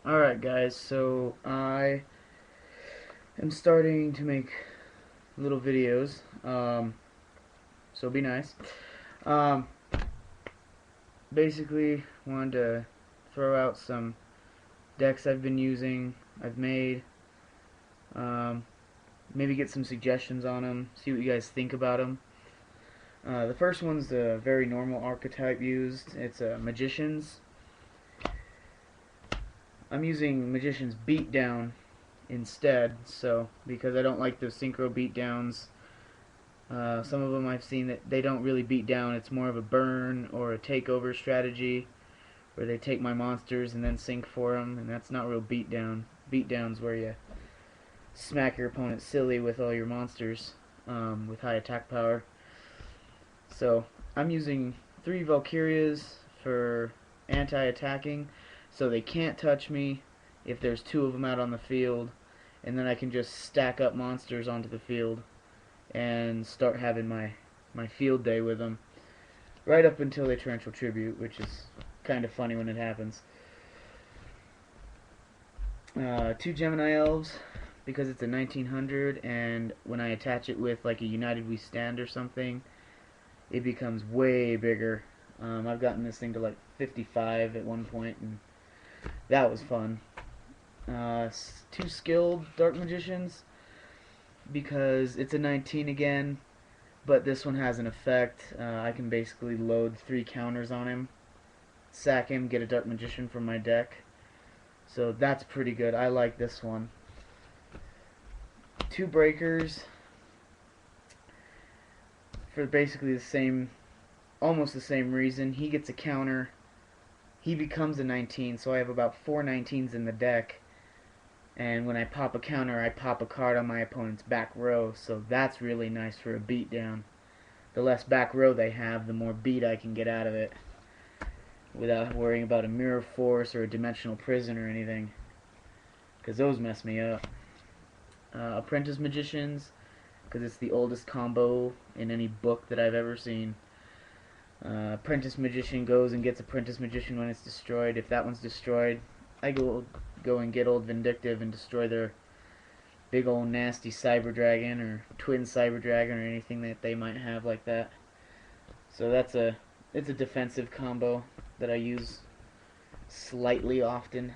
Alright guys, so I am starting to make little videos, so be nice. Um, Basically, wanted to throw out some decks I've been using, I've made, um, maybe get some suggestions on them, see what you guys think about them. The first one's a very normal archetype used, it's Magicians. I'm using Magician's Beatdown instead, so because I don't like those synchro beatdowns. Some of them I've seen that they don't really beat down. It's more of a burn or a takeover strategy where they take my monsters and then sync for them, and that's not real beatdown. Beatdown's where you smack your opponent silly with all your monsters with high attack power. So I'm using 3 Valkyrias for anti-attacking, so they can't touch me if there's 2 of them out on the field, and then I can just stack up monsters onto the field and start having my field day with them right up until they torrential tribute, which is kind of funny when it happens. 2 Gemini Elves because it's a 1900, and when I attach it with like a United We Stand or something, it becomes way bigger. I've gotten this thing to like 55 at one point, and that was fun. 2 Skilled Dark Magicians because it's a 19 again, but this one has an effect. I can basically load 3 counters on him, sack him, get a Dark Magician from my deck. So that's pretty good. I like this one. 2 Breakers for basically the same, almost the same reason. He gets a counter. He becomes a 19, so I have about 4 19s in the deck. And when I pop a counter, I pop a card on my opponent's back row, so that's really nice for a beatdown. The less back row they have, the more beat I can get out of it without worrying about a Mirror Force or a Dimensional Prison or anything, because those mess me up. Apprentice Magicians, because it's the oldest combo in any book that I've ever seen. Apprentice Magician goes and gets Apprentice Magician when it's destroyed. If that one's destroyed, I go and get Old Vindictive and destroy their big old nasty Cyber Dragon or Twin Cyber Dragon or anything that they might have like that. So it's a defensive combo that I use slightly often.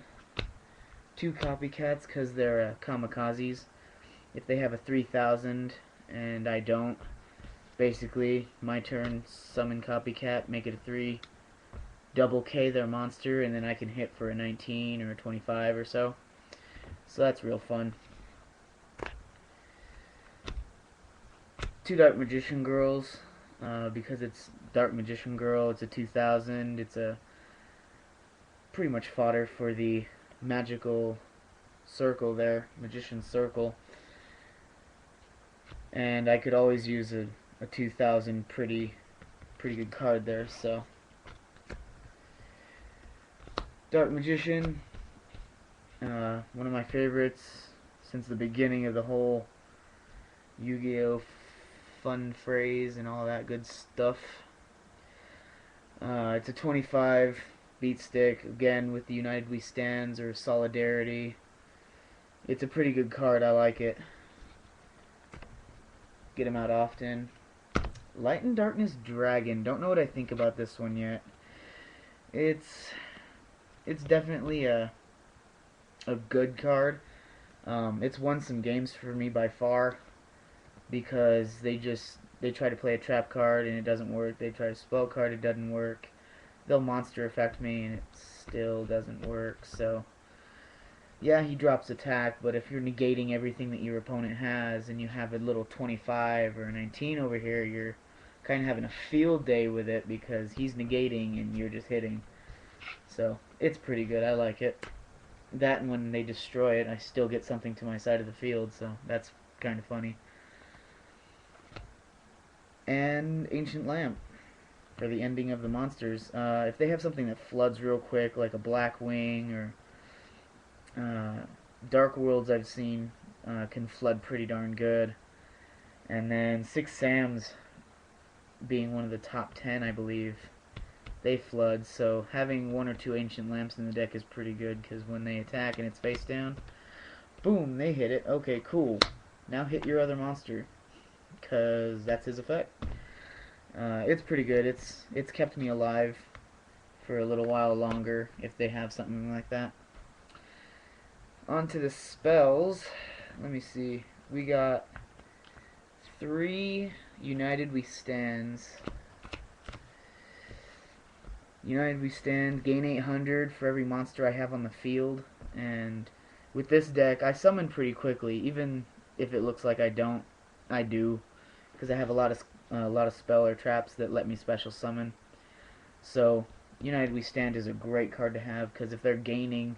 2 Copycats because they're kamikazes. If they have a 3000 and I don't, basically my turn, summon Copycat, make it a 3, double K their monster, and then I can hit for a 19 or a 25 or so. So that's real fun. 2 Dark Magician Girls, because it's Dark Magician Girl, it's a 2000, it's a pretty much fodder for the magical circle there, Magician's Circle. And I could always use a 2000 pretty good card there, so. Dark Magician, one of my favorites since the beginning of the whole Yu-Gi-Oh fun phrase and all that good stuff. It's a 25 beat stick, again with the United We Stands or Solidarity. It's a pretty good card, I like it. Get him out often. Light and Darkness Dragon, don't know what I think about this one yet. It's definitely a good card. It's won some games for me by far because they try to play a trap card and it doesn't work. They try to spell card, it doesn't work. They'll monster affect me and it still doesn't work. So yeah, he drops attack, but if you're negating everything that your opponent has and you have a little 25 or a 19 over here, you're kind of having a field day with it because he's negating and you're just hitting. So it's pretty good. I like it. That, and when they destroy it, I still get something to my side of the field, so that's kind of funny. And Ancient Lamp for the ending of the monsters. If they have something that floods real quick, like a Black Wing or Dark Worlds I've seen can flood pretty darn good. And then Six Sams being one of the top 10, I believe, they flood. So having one or two Ancient Lamps in the deck is pretty good, because when they attack and it's face down, boom, they hit it. Okay, cool. Now hit your other monster, because that's his effect. It's pretty good. It's kept me alive for a little while longer if they have something like that. On to the spells. Let me see. We got 3 United We Stands. United We Stand, gain 800 for every monster I have on the field. And with this deck, I summon pretty quickly, even if it looks like I don't. I do, because I have a lot of spell or traps that let me special summon. So United We Stand is a great card to have, because if they're gaining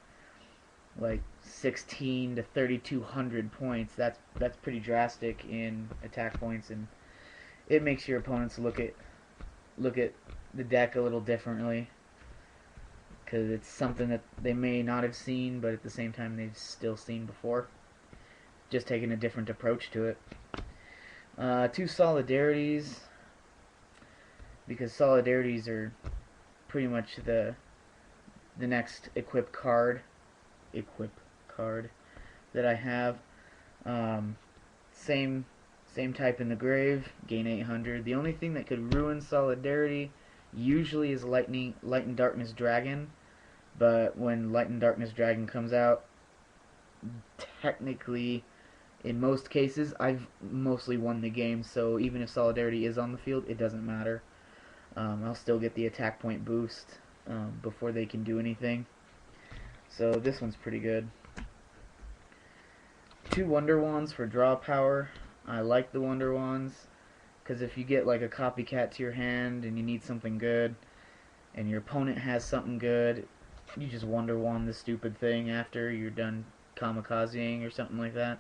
like 16 to 3,200 points, that's pretty drastic in attack points, and it makes your opponents look at the deck a little differently, because it's something that they may not have seen, but at the same time they've still seen before, just taking a different approach to it. 2 Solidarities, because Solidarities are pretty much the next equip card that I have. Same type in the grave, gain 800. The only thing that could ruin Solidarity usually is Light and Darkness Dragon, but when Light and Darkness Dragon comes out, technically, in most cases, I've mostly won the game, so even if Solidarity is on the field, it doesn't matter. I'll still get the attack point boost before they can do anything. So this one's pretty good. 2 Wonder Wands for draw power. I like the Wonder Wands, because if you get like a copycat to your hand and you need something good, and your opponent has something good, you just Wonder Wand the stupid thing after you're done kamikazeing or something like that.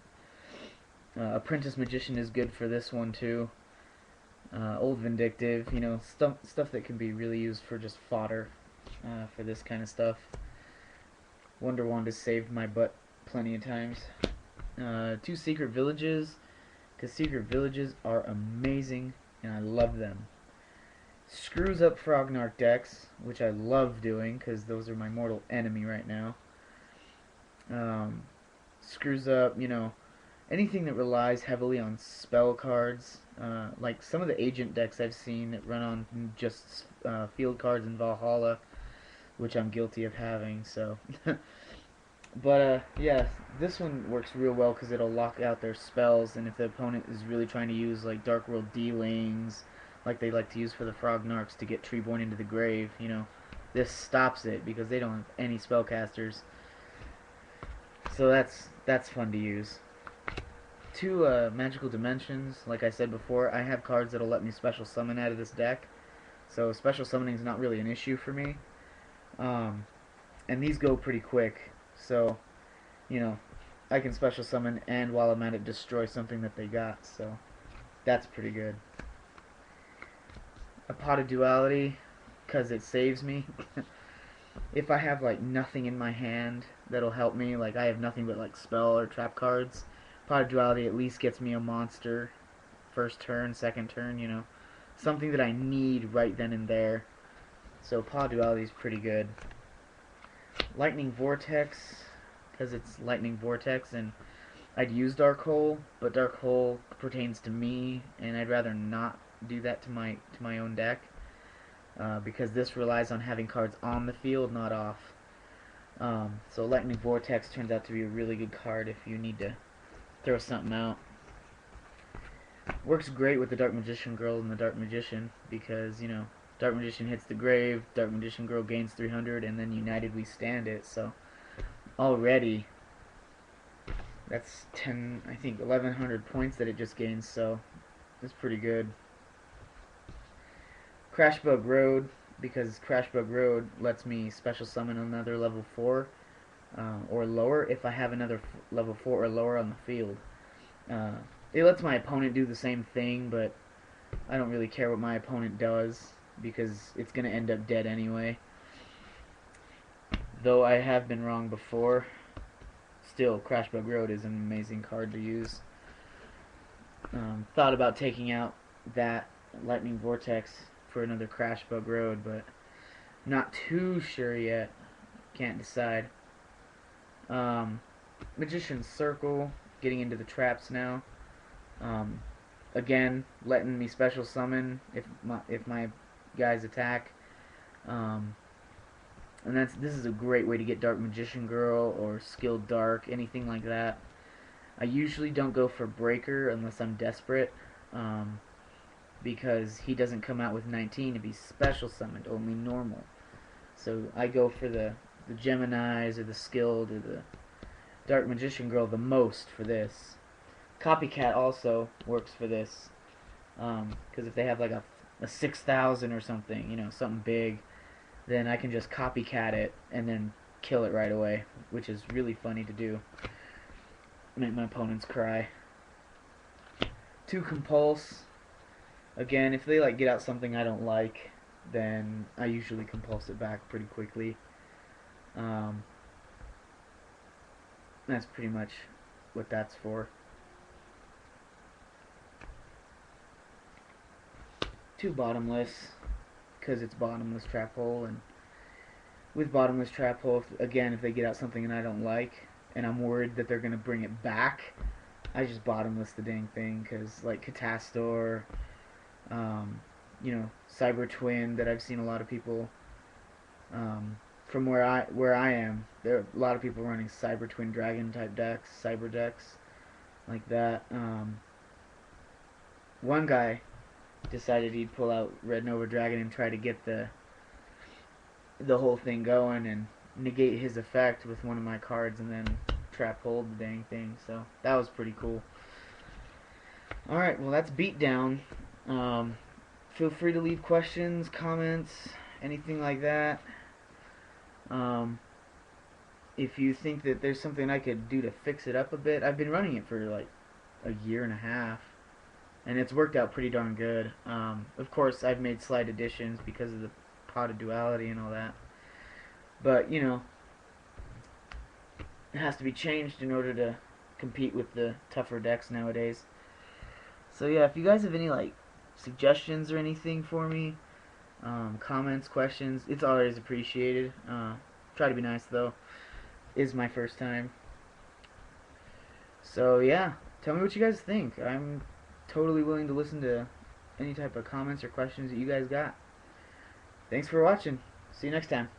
Apprentice Magician is good for this one too. Old Vindictive, you know, stuff that can be really used for just fodder for this kind of stuff. Wonder Wand has saved my butt plenty of times. 2 Secret Villages, because Secret Villages are amazing and I love them. Screws up Frognark decks, which I love doing because those are my mortal enemy right now. Screws up, you know, anything that relies heavily on spell cards, like some of the agent decks I've seen that run on just field cards in Valhalla, which I'm guilty of having, so. But yeah, this one works real well because it'll lock out their spells, and if the opponent is really trying to use like Dark World Dealings, like they like to use for the Frognarks to get Treeborn into the grave, you know, this stops it because they don't have any spellcasters. So that's fun to use. 2 Magical Dimensions, like I said before, I have cards that'll let me special summon out of this deck, so special summoning is not really an issue for me. And these go pretty quick, so, you know, I can special summon and while I'm at it destroy something that they got, so that's pretty good. A Pot of Duality, because it saves me. If I have like nothing in my hand that'll help me, like I have nothing but like spell or trap cards, Pot of Duality at least gets me a monster first turn, second turn, you know, something that I need right then and there. So Pot of Duality is pretty good. Lightning Vortex, because it's Lightning Vortex, and I'd use Dark Hole, but Dark Hole pertains to me, and I'd rather not do that to my own deck, because this relies on having cards on the field, not off. So Lightning Vortex turns out to be a really good card if you need to throw something out. Works great with the Dark Magician Girl and the Dark Magician, because, you know, Dark Magician hits the grave, Dark Magician Girl gains 300, and then United We Stand it, so already that's 10, I think 1100 points that it just gains, so it's pretty good. Crashbug Road, because Crashbug Road lets me special summon another level 4 or lower if I have another level 4 or lower on the field. It lets my opponent do the same thing, but I don't really care what my opponent does, because it's going to end up dead anyway. Though I have been wrong before, still, Crashbug Road is an amazing card to use. Thought about taking out that Lightning Vortex for another Crashbug Road, but Not too sure yet. Can't decide. Um, Magician's Circle, getting into the traps now. Um, Again, letting me special summon if my guys attack. Um, and this is a great way to get Dark Magician Girl or Skilled Dark, anything like that. I usually don't go for Breaker unless I'm desperate, um, because he doesn't come out with 19 to be special summoned, only normal. So I go for the Geminis or the Skilled or the Dark Magician Girl the most for this. Copycat also works for this, because if they have like a 6,000 or something, something big, then I can just copycat it and then kill it right away, which is really funny to do. Make my opponents cry. 2 Compulse. Again, if they get out something I don't like, then I usually compulse it back pretty quickly. Um, that's pretty much what that's for. 2 Bottomless, because it's Bottomless Trap Hole, and with Bottomless Trap Hole, again, if they get out something and I don't like, and I'm worried that they're going to bring it back, I just Bottomless the dang thing, because Catastor, um, Cyber Twin that I've seen a lot of people, from where I am, there are a lot of people running Cyber Twin Dragon type decks, Cyber decks, like that. One guy decided he'd pull out Red Nova Dragon and try to get the whole thing going and negate his effect with one of my cards and then trap hold the dang thing. So that was pretty cool. Alright, well that's Beatdown. Feel free to leave questions, comments, anything like that. If you think that there's something I could do to fix it up a bit, I've been running it for like a year and a half, and it's worked out pretty darn good. Of course, I've made slight additions because of the pot of duality and all that, but it has to be changed in order to compete with the tougher decks nowadays. So yeah, if you guys have any suggestions or anything for me, comments, questions, it's always appreciated. Try to be nice though. Is my first time. So yeah, tell me what you guys think. I'm totally willing to listen to any type of comments or questions that you guys got. Thanks for watching. See you next time.